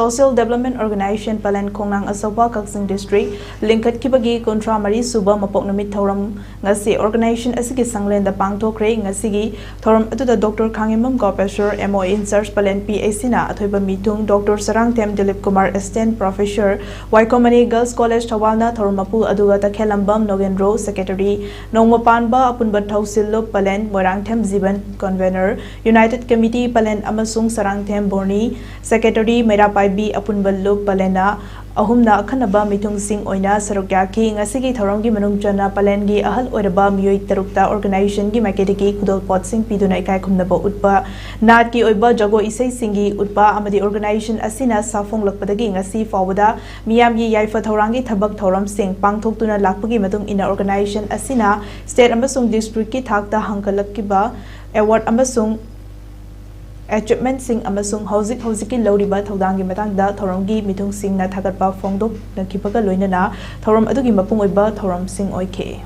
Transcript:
Social Development Organization Palen Kongnang Asawa Kaksing District Lingkhatkhibagi Kontra Mari Suba Mapok Numit Thouram Ngasi Organization asigi Sanglen the pangthokkhre Ngasi Thouram atuda Dr. Khangimam Professor MO in Search Palen PAC na athoiba mitung Dr. Sarangthem Dilip Kumar Assistant Professor Waikomani Girls College Thawalna Thourumapu aduga Takhelambam Nogendro Secretary Nongmapanba Apunba Thausillo Palen Morangthem Ziban Convener United Committee Palen Amasung Sarangthem Borni Secretary Merapai B Apunballo Palena Ahumna Kanaba Mitung Sing Oina Sarukyaki Ngasigi Thouramgi Manumjana Palengi Ahal Oraba Mui Tarukta Organization Gi Maketiki Kudol Pot Sing Piduna Kai Kumnaba Utpa Natki Oiba Jago Isai Singi Utpa Amadi Organization Asina Safong Lakpadagi Ngasi Forwada Miyamgi Yaifa Thourangi Thabak Thouram Sing Pangthoktuna Lakpagi Matung Ina Organization Asina State Amasung District Ki Thakta Hangkalakiba Award Amasung Achievement Sing Amasung Hosiki Lodiba Thaudangi Matangda Thouramgi Mitung Sing na Thagatpa Fongdok na Kipaga Loinana Thouram adugi mapung oiba Thouram Sing oike